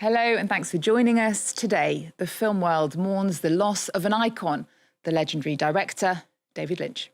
Hello and thanks for joining us. Today, the film world mourns the loss of an icon, the legendary director, David Lynch.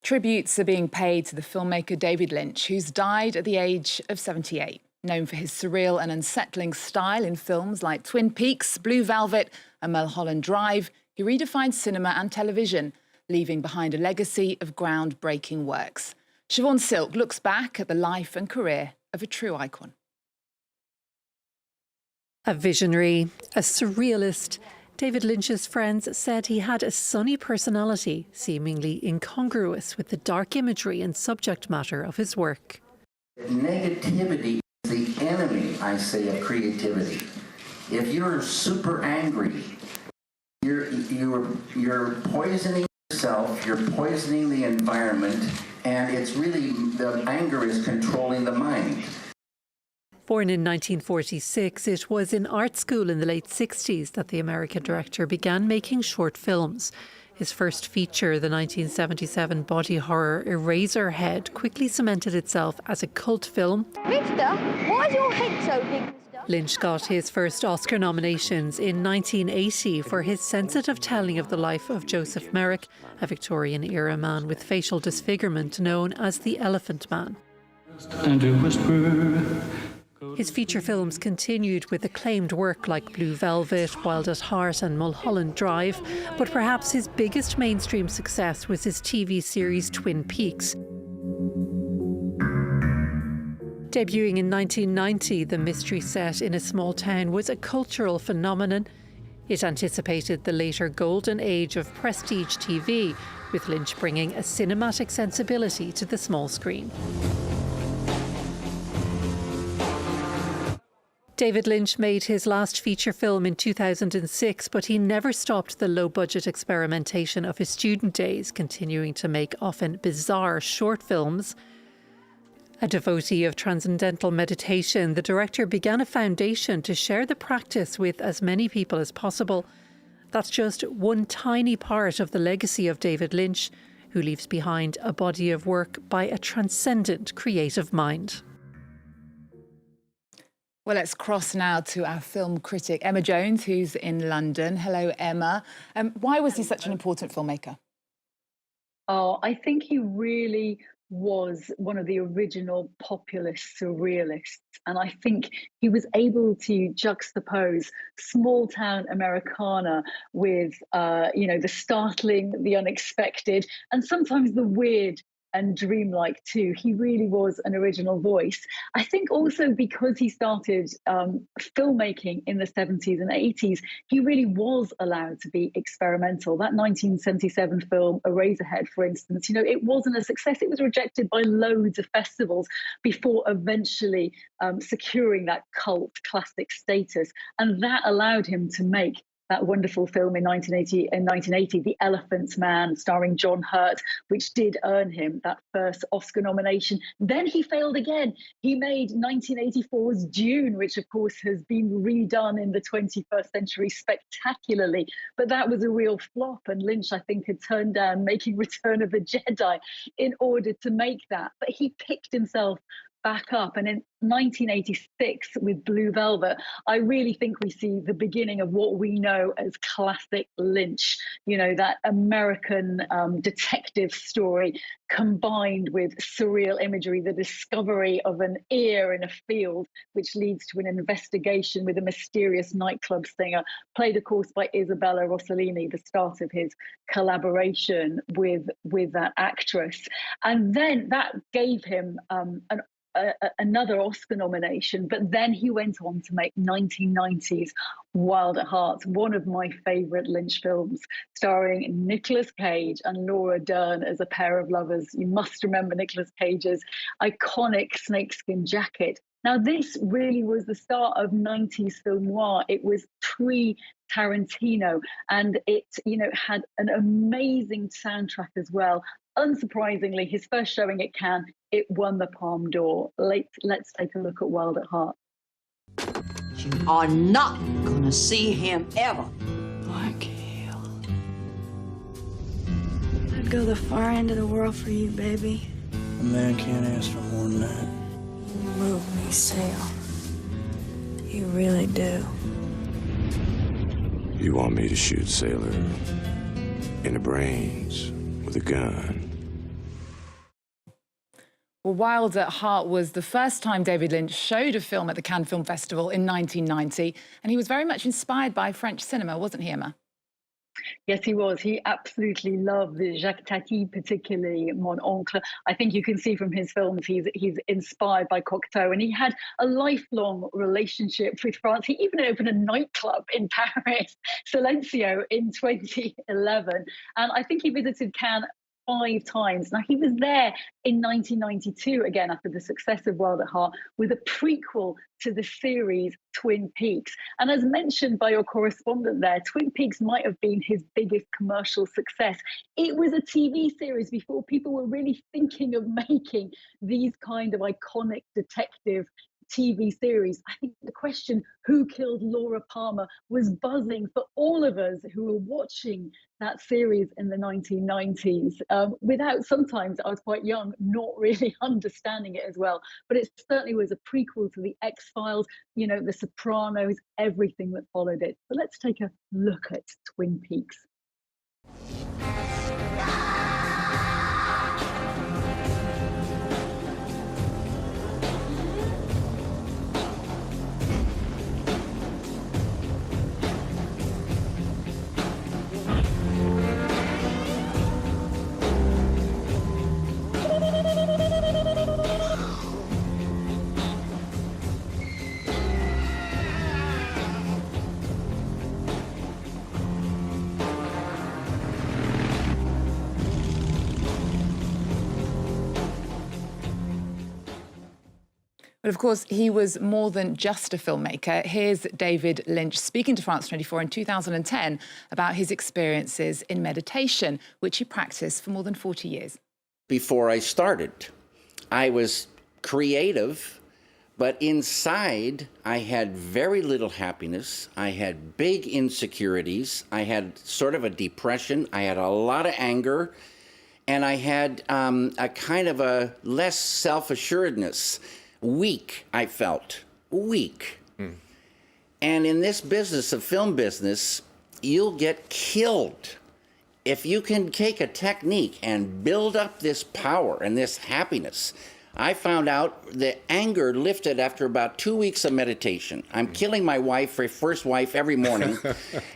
Tributes are being paid to the filmmaker David Lynch, who's died at the age of 78. Known for his surreal and unsettling style in films like Twin Peaks, Blue Velvet and Mulholland Drive, he redefined cinema and television, leaving behind a legacy of groundbreaking works. Siobhan Silk looks back at the life and career of a true icon. A visionary, a surrealist, David Lynch's friends said he had a sunny personality, seemingly incongruous with the dark imagery and subject matter of his work. Negativity is the enemy, I say, of creativity. If you're super angry, you're poisoning yourself, you're poisoning the environment, and it's really, the anger is controlling the mind. Born in 1946, it was in art school in the late 60s that the American director began making short films. His first feature, the 1977 body horror Eraserhead, quickly cemented itself as a cult film. Mister, why is your head so big, mister? Lynch got his first Oscar nominations in 1980 for his sensitive telling of the life of Joseph Merrick, a Victorian-era man with facial disfigurement known as the Elephant Man. And a whisper. His feature films continued with acclaimed work like Blue Velvet, Wild at Heart and Mulholland Drive, but perhaps his biggest mainstream success was his TV series Twin Peaks. Debuting in 1990, the mystery set in a small town was a cultural phenomenon. It anticipated the later golden age of prestige TV, with Lynch bringing a cinematic sensibility to the small screen. David Lynch made his last feature film in 2006, but he never stopped the low-budget experimentation of his student days, continuing to make often bizarre short films. A devotee of transcendental meditation, the director began a foundation to share the practice with as many people as possible. That's just one tiny part of the legacy of David Lynch, who leaves behind a body of work by a transcendent creative mind. Well, let's cross now to our film critic, Emma Jones, who's in London. Hello, Emma. Why was he such an important filmmaker? Oh, I think he really was one of the original populist surrealists. And I think he was able to juxtapose small town Americana with, the startling, the unexpected, and sometimes the weird and dreamlike too. He really was an original voice. I think also because he started filmmaking in the 70s and 80s, he really was allowed to be experimental. That 1977 film, Eraserhead, for instance, it wasn't a success. It was rejected by loads of festivals before eventually securing that cult classic status. And that allowed him to make that wonderful film in 1980, The Elephant Man, starring John Hurt, which did earn him that first Oscar nomination. Then he failed again. He made 1984's Dune, which of course has been redone in the 21st century spectacularly. But that was a real flop, and Lynch, I think, had turned down making Return of the Jedi in order to make that. But he picked himself back up, and in 1986 with Blue Velvet, I really think we see the beginning of what we know as classic Lynch, that American detective story combined with surreal imagery, the discovery of an ear in a field, which leads to an investigation with a mysterious nightclub singer, played of course by Isabella Rossellini, the start of his collaboration with that actress. And then that gave him another Oscar nomination, but then he went on to make 1990's Wild at Heart, one of my favourite Lynch films, starring Nicolas Cage and Laura Dern as a pair of lovers. You must remember Nicolas Cage's iconic snakeskin jacket. Now, this really was the start of 90s film noir. It was pre-Tarantino, and it, had an amazing soundtrack as well. Unsurprisingly, his first showing at Cannes, it won the Palme d'Or. Let's take a look at Wild at Heart. You are not gonna to see him ever. I'd go the far end of the world for you, baby. A man can't ask for more than that. You move me, Sale. You really do. You want me to shoot Sailor in the brains with a gun? Well, Wild at Heart was the first time David Lynch showed a film at the Cannes Film Festival in 1990, and he was very much inspired by French cinema, wasn't he, Emma? Yes, he was. He absolutely loved Jacques Tati, particularly Mon Oncle. I think you can see from his films he's inspired by Cocteau, and he had a lifelong relationship with France. He even opened a nightclub in Paris, Silencio, in 2011. And I think he visited Cannes 5 times. Now, he was there in 1992, again, after the success of Wild at Heart, with a prequel to the series Twin Peaks. And as mentioned by your correspondent there, Twin Peaks might have been his biggest commercial success. It was a TV series before people were really thinking of making these kind of iconic detective TV series. I think the question, who killed Laura Palmer, was buzzing for all of us who were watching that series in the 1990s, without, sometimes I was quite young, not really understanding it as well. But it certainly was a prequel to the X-Files, you know, the Sopranos, everything that followed it. So let's take a look at Twin Peaks. But of course, he was more than just a filmmaker. Here's David Lynch speaking to France 24 in 2010 about his experiences in meditation, which he practiced for more than 40 years. Before I started, I was creative, but inside I had very little happiness. I had big insecurities. I had sort of a depression. I had a lot of anger, and I had a kind of a less self-assuredness. Weak, I felt, weak. And in this business, of film business, you'll get killed. If you can take a technique and build up this power and this happiness. I found out the anger lifted after about 2 weeks of meditation. I'm killing my wife, my first wife, every morning.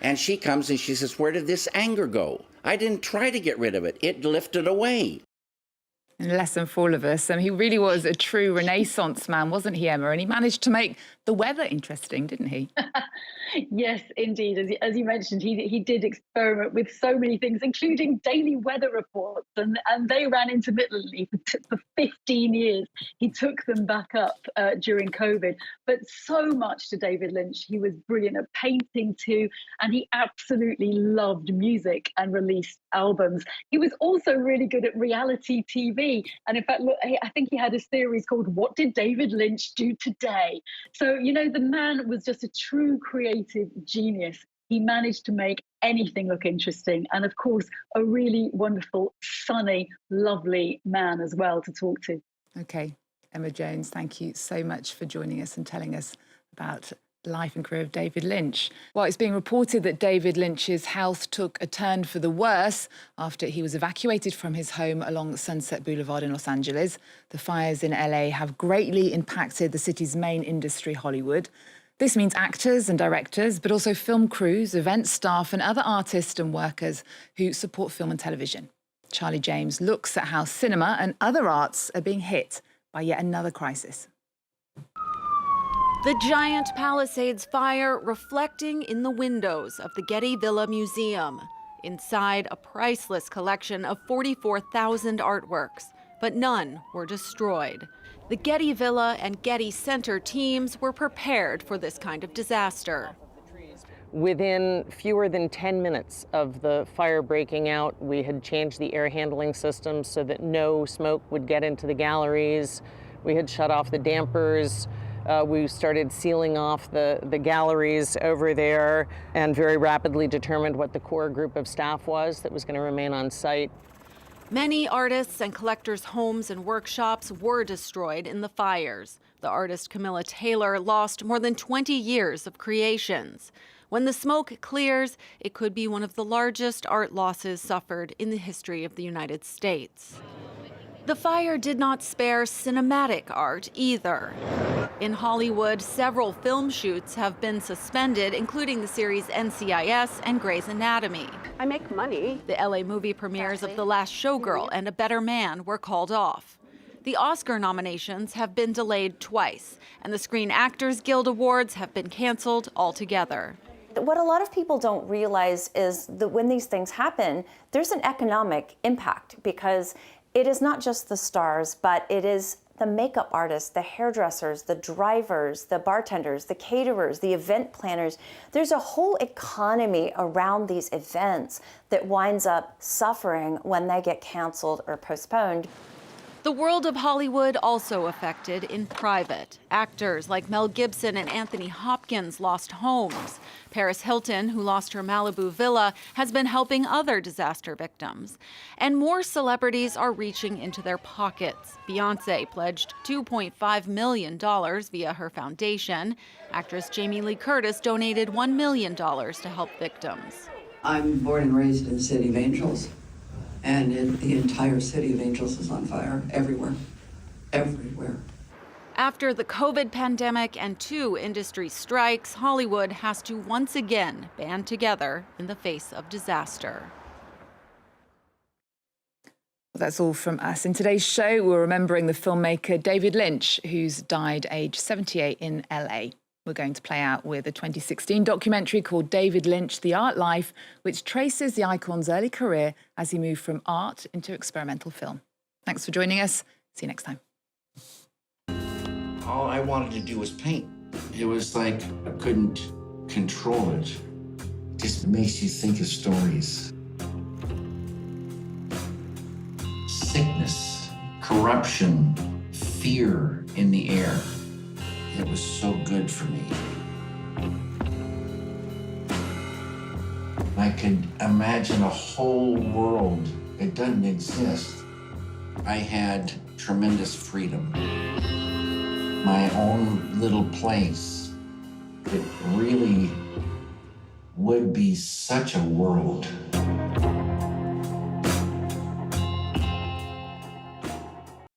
And she comes and she says, where did this anger go? I didn't try to get rid of it. It lifted away. And a lesson for all of us. He really was a true Renaissance man, wasn't he, Emma? And he managed to make the weather interesting, didn't he? Yes, indeed. As you mentioned, he did experiment with so many things, including daily weather reports, and they ran intermittently for 15 years. He took them back up during COVID. But so much to David Lynch. He was brilliant at painting too, and he absolutely loved music and released albums. He was also really good at reality TV. And in fact, look, I think he had a series called What Did David Lynch Do Today? So, you know, the man was just a true creative genius. He managed to make anything look interesting. And of course, a really wonderful, sunny, lovely man as well to talk to. OK, Emma Jones, thank you so much for joining us and telling us about the life and career of David Lynch. Well, it's being reported that David Lynch's health took a turn for the worse after he was evacuated from his home along Sunset Boulevard in Los Angeles. The fires in LA have greatly impacted the city's main industry, Hollywood. This means actors and directors, but also film crews, event staff and other artists and workers who support film and television. Charlie James looks at how cinema and other arts are being hit by yet another crisis. The giant Palisades fire reflecting in the windows of the Getty Villa Museum. Inside, a priceless collection of 44,000 artworks, but none were destroyed. The Getty Villa and Getty Center teams were prepared for this kind of disaster. Within fewer than 10 minutes of the fire breaking out, we had changed the air handling system so that no smoke would get into the galleries. We had shut off the dampers. We started sealing off the galleries over there and very rapidly determined what the core group of staff was that was going to remain on site. Many artists' and collectors' homes and workshops were destroyed in the fires. The artist Camilla Taylor lost more than 20 years of creations. When the smoke clears, it could be one of the largest art losses suffered in the history of the United States. The fire did not spare cinematic art either. In Hollywood, several film shoots have been suspended, including the series NCIS and Grey's Anatomy. I make money. The LA movie premieres of The Last Showgirl and A Better Man were called off. The Oscar nominations have been delayed twice, and the Screen Actors Guild Awards have been canceled altogether. What a lot of people don't realize is that when these things happen, there's an economic impact, because it is not just the stars, but it is the makeup artists, the hairdressers, the drivers, the bartenders, the caterers, the event planners. There's a whole economy around these events that winds up suffering when they get canceled or postponed. The world of Hollywood also affected in private. Actors like Mel Gibson and Anthony Hopkins lost homes. Paris Hilton, who lost her Malibu villa, has been helping other disaster victims. And more celebrities are reaching into their pockets. Beyoncé pledged $2.5 million via her foundation. Actress Jamie Lee Curtis donated $1 million to help victims. I'm born and raised in the City of Angels. And the entire City of Angels is on fire everywhere, everywhere. After the COVID pandemic and 2 industry strikes, Hollywood has to once again band together in the face of disaster. Well, that's all from us. In today's show, we're remembering the filmmaker David Lynch, who's died aged 78 in LA. We're going to play out with a 2016 documentary called David Lynch, The Art Life, which traces the icon's early career as he moved from art into experimental film. Thanks for joining us. See you next time. All I wanted to do was paint. It was like I couldn't control it. It just makes you think of stories. Sickness, corruption, fear in the air. It was so good for me. I could imagine a whole world that doesn't exist. I had tremendous freedom. My own little place. It really would be such a world.